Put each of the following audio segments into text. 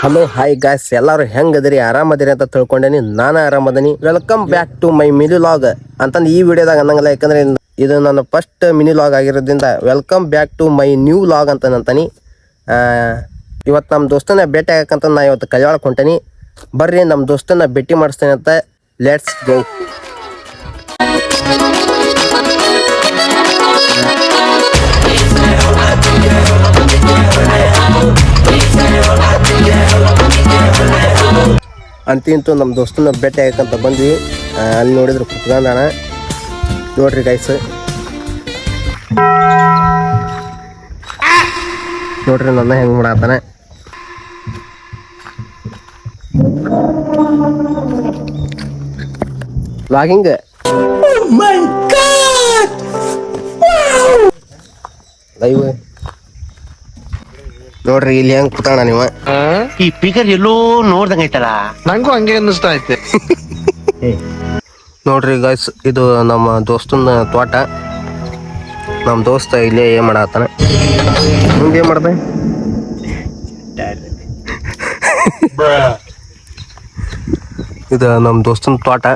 Hello hi guys, ಎಲ್ಲರೂ ಹೆಂಗದಿರಿ? ಆರಾಮದಿರಿ ಅಂತ ತಿಳ್ಕೊಂಡೇನಿ. ನಾನು ಆರಾಮದನಿ. Welcome back to my mini vlog ಅಂತಂದು ಈ ವಿಡಿಯೋದಾಗ ಅನ್ನಂಗಲ್ಲ. ಯಾಕಂದ್ರೆ ಇದು ನನ್ನ ಫಸ್ಟ್ ಮಿನಿ ಲಾಗ್ ಆಗಿರೋದ್ರಿಂದ welcome back to my new vlog ಅಂತಾನೆ. ಇವತ್ತು ನಮ್ಮ ದೋಸ್ತನ ಭೇಟಿ ಆಗಕ್ಕಂತ ನಾ ಇವತ್ತು ಕೈಯಾಳಕ್ಕೆ ಹೊಂಟೇನಿ. ಬರ್ರಿ ನಮ್ಮ ದೋಸ್ತನ ಭೇಟಿ ಮಾಡಿಸ್ತೇನೆ ಅಂತ. Let's go. ಅಂತೂ ನಮ್ಮ ದೋಸ್ತನ ಭೇಟಿ ಆಗಕ್ಕಂತ ಬಂದ್ವಿ. ಅಲ್ಲಿ ನೋಡಿದ್ರೆ ಕುತ್ಕೊಂಡಾನ. ನೋಡ್ರಿ ಗೈಸ್, ನೋಡ್ರಿ ನನ್ನ ಹೆಂಗ್ ಮಾಡತ್ತಾನೆ. ಲಾಗಿಂಗ್ ಲೈವ್ ನೋಡ್ರಿ ಇಲ್ಲಿ ಹೆಂಗ್ ಕುತಾಣ ನೀವ. ಈ ಪಿಗರ್ ಎಲ್ಲೋ ನೋಡ್ದಂಗ ಐತಲ್ಲ, ನಂಗೂ ಹಂಗೆ ಅನ್ನಿಸ್ತಾ ಐತೆ. ನೋಡ್ರಿ ಗೈಸ್, ಇದು ನಮ್ಮ ದೋಸ್ತನ ತೋಟ. ನಮ್ಮ ದೋಸ್ತ ಇಲ್ಲೇ ಏನ್ ಮಾಡತ್ತಾನ. ಮುಂದೆ ಏನ್ ಮಾಡ್ದೆ? ಇದು ನಮ್ಮ ದೋಸ್ತನ ತೋಟ.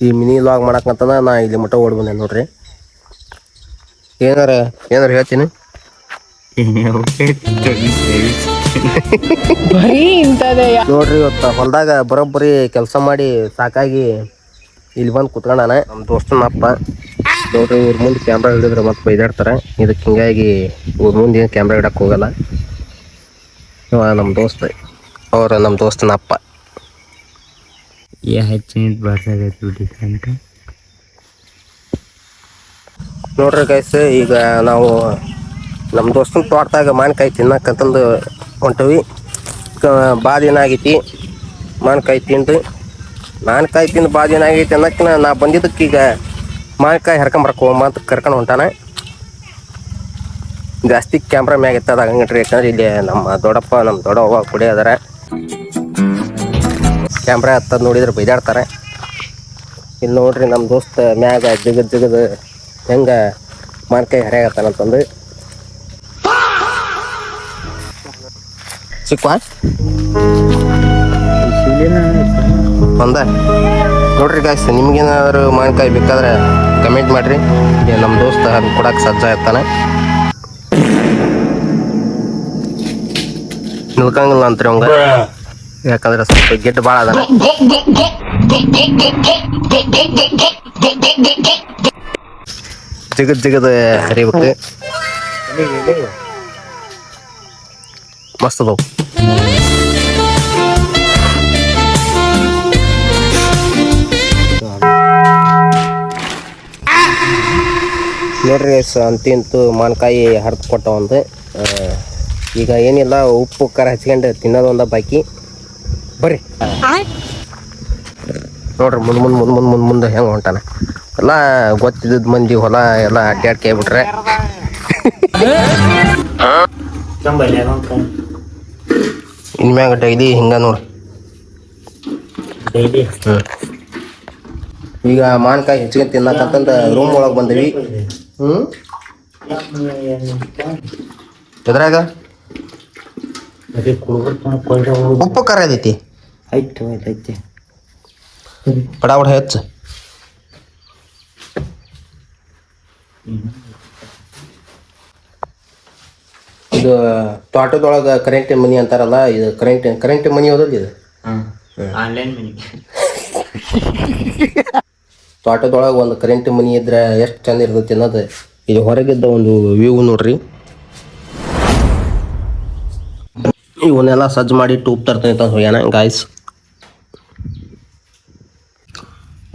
ಈ ಮಿನಿ ಲಾಗ್ ಮಾಡಕ್ಕಂತಂದ ನಾ ಇಲ್ಲಿ ಮಟ್ಟ ಓಡ್ ಬಂದೆ. ನೋಡ್ರಿ ಏನಾರ ಹೇಳ್ತೀನಿ. ನೋಡ್ರಿ ಇವತ್ತು ಹೊಲ್ದಾಗ ಬರೋಬ್ಬರಿ ಕೆಲಸ ಮಾಡಿ ಸಾಕಾಗಿ ಇಲ್ಲಿ ಬಂದು ಕುತ್ಕೊಂಡಾನ ನಮ್ಮ ದೋಸ್ತನ ಅಪ್ಪ. ನೋಡ್ರಿ ಇವ್ರ ಮುಂದೆ ಕ್ಯಾಮ್ರಾ ಹಿಡಿದ್ರೆ ಮತ್ತೆ ಬೈದಾಡ್ತಾರೆ. ಇದಕ್ಕೆ ಹಿಂಗಾಗಿ ಇವ್ರ ಮುಂದೆ ಏನು ಕ್ಯಾಮ್ರಾ ಇಡಕ್ಕೆ ಹೋಗಲ್ಲ. ಇವ ನಮ್ಮ ದೋಸ್ತ, ನಮ್ಮ ದೋಸ್ತನ ಅಪ್ಪ. ನೋಡ್ರಿ ಗೈಸ್, ಈಗ ನಾವು ನಮ್ಮ ದೋಸ್ತನ ತೋಟದಾಗ ಮಾವಿನಕಾಯಿ ತಿನ್ನಕ್ಕಂತಂದು ಹೊಂಟವಿ. ಭಾಳ ದಿನ ಆಗೈತಿ ಮಾವಿನಕಾಯಿ ತಿಂದು ಭಾಳ ದಿನ ಆಗೈತಿ ಅನ್ನಕ್ಕೆ ನಾ ಬಂದಿದ್ದಕ್ಕೆ ಈಗ ಮಾವಿನಕಾಯಿ ಹರ್ಕೊಂಬರಕ್ಕೆ ಹೋಗಮ್ಮ ಅಂತ ಕರ್ಕೊಂಡು ಹೊಂಟಾನ. ಜಾಸ್ತಿ ಕ್ಯಾಮ್ರಾ ಮ್ಯಾಗ ಎತ್ತದ ಆಗಂಗಿಟ್ರಿ. ಯಾಕಂದ್ರೆ ಇಲ್ಲಿ ನಮ್ಮ ದೊಡ್ಡವ್ವ ಕುಡಿ ಅದಾರ. ಕ್ಯಾಮ್ರಾ ಹತ್ತದ ನೋಡಿದ್ರೆ ಬೈದಾಡ್ತಾರೆ. ಇಲ್ಲಿ ನೋಡ್ರಿ ನಮ್ಮ ದೋಸ್ತ ಮ್ಯಾಗ ಜಿಗದ್ ಹೆಂಗ ಮಾವಿನಕಾಯಿ ಹರಿಯಾಗತ್ತಾನಂತಂದು ಸಿಕ್ವಾ ಬಂದ. ನೋಡ್ರಿ ಗಾಯ್ಸ್, ನಿಮ್ಗೇನಾದ್ರು ಮಾವಿನಕಾಯಿ ಬೇಕಾದ್ರೆ ಕಮೆಂಟ್ ಮಾಡ್ರಿ. ನಮ್ಮ ದೋಸ್ತ ಅದು ಕೊಡಕ್ಕೆ ಸಜ್ಜ ಇರ್ತಾನೆ. ನಿಲ್ಕಂಗಿಲ್ಲ ಅಂತ್ರಿ ಅವಂಗ, ಯಾಕಂದ್ರೆ ಸ್ವಲ್ಪ ಗೆಡ್ಡ ಭಾಳ ಅದಾನ. ಜಿಗದ್ ಹರಿಬೇಕು. ಮಸ್ತ್ ಅದಾವ. ನೋಡ್ರಿ ಅಂತೂ ಮಾವಿನಕಾಯಿ ಹರಿದು ಕೊಟ್ಟ ಒಂದು. ಈಗ ಏನಿಲ್ಲ, ಉಪ್ಪು ಖಾರ ಹಚ್ಕೊಂಡು ತಿನ್ನೋದು ಒಂದ ಬಾಕಿ. ಬರ್ರಿ ನೋಡ್ರಿ ಮುಂದೆ ಹೆಂಗೆ ಹೊಂಟಾನ. ಎಲ್ಲ ಗೊತ್ತಿದ್ದ ಮಂದಿ ಹೊಲ ಎಲ್ಲ ಅಡ್ಡಾಡ್ಕೆ ಬಿಟ್ರೆ. ಇನ್ಮ್ಯಾಗ ಡೈಲಿ ಹಿಂಗ ನೋಡಿ. ಈಗ ಮಾವಿನಕಾಯಿ ಹೆಚ್ಚಿಗೆ ತಿನ್ನಕಂತಂದ ರೂಮ್ ಒಳಗೆ ಬಂದಿವಿ. ಎದ್ರಾಗ ಉಪ್ಪು ಖಾರ ಐತಿ. ಪಡಾವಡ ಹೆಚ್ಚ. ಇದು ತೋಟದೊಳಗೆ ಕರೆಂಟ್ ಮನಿ ಅಂತಾರಲ್ಲ, ಇದು ಕರೆಂಟ್ ಮನಿ ಹೋದಲ್ಲ ಇದು. ತೋಟದೊಳಗೆ ಒಂದು ಕರೆಂಟ್ ಮನಿ ಇದ್ರೆ ಎಷ್ಟು ಚಂದ ಇರ್ತೈತಿ ಅನ್ನೋದು ಇದು ಹೊರಗಿದ್ದ ಒಂದು ವ್ಯೂ ನೋಡ್ರಿ. ಇವನ್ನೆಲ್ಲ ಸಜ್ಜು ಮಾಡಿ ಉಪ್ಪು ತರ್ತಾನೆ ಅಂತ ಹೋಗ್ಯಾನ ಗಾಯ್ಸ್.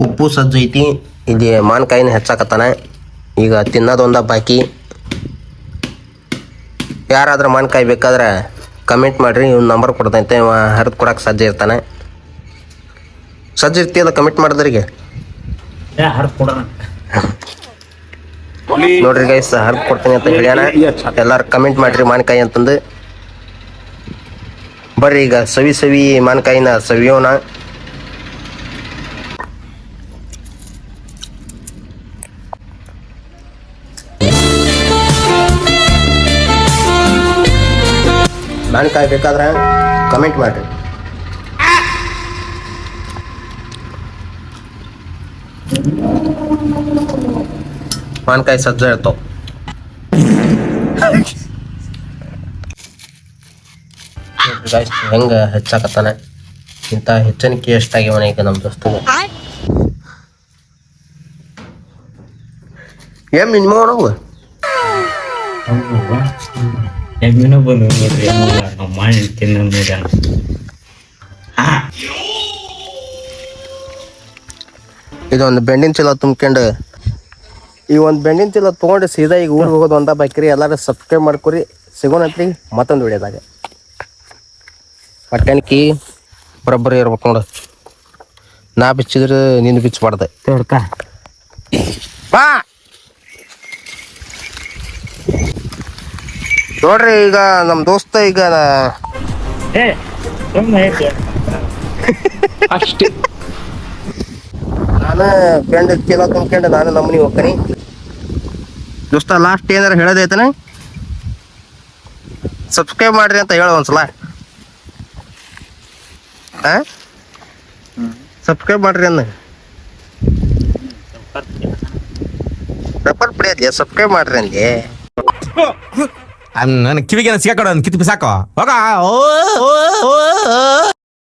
ಉಪ್ಪು ಸಜ್ಜು ಐತಿ. ಇಲ್ಲಿ ಮಾವಿನಕಾಯಿನ ಹೆಚ್ಚಾಕತ್ತಾನ. ಈಗ ತಿನ್ನೋದೊಂದ ಬಾಕಿ. ಯಾರಾದ್ರೂ ಮಾವಿನಕಾಯಿ ಬೇಕಾದ್ರೆ ಕಮೆಂಟ್ ಮಾಡಿರಿ, ಇವ್ನ ನಂಬರ್ ಕೊಡ್ತೈತೆ. ಇವ ಹರಿದು ಕೊಡಕ್ಕೆ ಸಜ್ಜೆ ಇರ್ತಾನೆ. ಸಜ್ಜು ಇರ್ತೀಯಲ್ಲ ಕಮೆಂಟ್ ಮಾಡಿದ್ರಿಗೆ. ನೋಡ್ರಿ ಗೈಸ್, ಹರಿದು ಕೊಡ್ತೀನಿ ಅಂತ ಹೇಳ್ಯಾನ. ಎಲ್ಲಾರು ಕಮೆಂಟ್ ಮಾಡ್ರಿ ಮಾವಿನಕಾಯಿ ಅಂತಂದು. ಬರ್ರಿ ಈಗ ಸವಿ ಮಾವಿನಕಾಯಿನ ಸವಿಯೋಣ. ಮಾವಿನಕಾಯಿ ಬೇಕಾದ್ರೆ ಕಮೆಂಟ್ ಮಾಡಿರಿ. ಮಾವಿನಕಾಯಿ ಸಜ್ಜ ಇರ್ತಾವ. ಹೆಂಗ ಹೆಚ್ಚಾಕತ್ತಾನ ಇಂಥ ಹೆಚ್ಚನಿಕೆ ಎಷ್ಟಾಗ್ಯವನ ಈಗ ನಮ್ಮ ದೋಸ್ತಗೆ. ಏನ್ ಮಿನಿಮಮ್ ನೋವು ಎಮ್ಮಿನೂ ಬಂದು ನೋಡ್ರಿ ನಾವು ಮಾಡಿ ತಿನ್ನ ನೋಡಿ. ಇದೊಂದು ಬೆಂಡಿನ ಚೀಲ ತುಂಬ್ಕೊಂಡು ಈ ಒಂದು ಬೆಂಡಿನ ಚೀಲ ತೊಗೊಂಡು ಸೀದಾ ಈಗ ಊರಿಗೆ ಹೋಗೋದು ಒಂದ ಬಾಕಿರಿ. ಎಲ್ಲರೂ ಸಬ್ಸ್ಕ್ರೈಬ್ ಮಾಡ್ಕೊರಿ. ಸಿಗೋಣತ್ರಿ ಮತ್ತೊಂದು ವಿಡಿಯೋದಾಗ. ಹೊಟ್ಟೆನಕಿ ಬರೋಬ್ಬರಿ ಇರ್ಬೇಕು ನೋಡು. ನಾ ಬಿಚ್ಚಿದ್ರೆ ನಿಂದು ಬಿಚ್ಚಬಾರ್ದು. ತೋರ್ತಾ ಬಾ ನೋಡ್ರಿ ಈಗ ನಮ್ಮ ದೋಸ್ತ ಈಗ ಅಷ್ಟೇ. ನಾನು ಬೆಂಡ ಚೀಲ ತುಂಬ್ಕೊಂಡು ನಾನು ನಮ್ಮನಿ ಹೋಗ್ತೀನಿ. ದೋಸ್ತ ಲಾಸ್ಟ್ ಏನಾರ ಹೇಳೋದೈತನ ಸಬ್ಸ್ಕ್ರೈಬ್ ಮಾಡ್ರಿ ಅಂತ ಹೇಳ ಒಂದ್ಸಲ. ಸಬ್ಸ್ಕ್ರೈಬ್ ಮಾಡ್ರಿ ಅನ್ನ ರಬ್ಬರ್ ಪಡಿಯದ್ಲಿ ಸಬ್ಸ್ಕ್ರೈಬ್ ಮಾಡ್ರಿ ಅಲ್ಲಿ. ನನ್ನ ಕಿವಿಗೆ ಸಿಗಾಕೊಡ ಕಿತ್ತು ಬಿಸಾಕೋ ಹೋಗ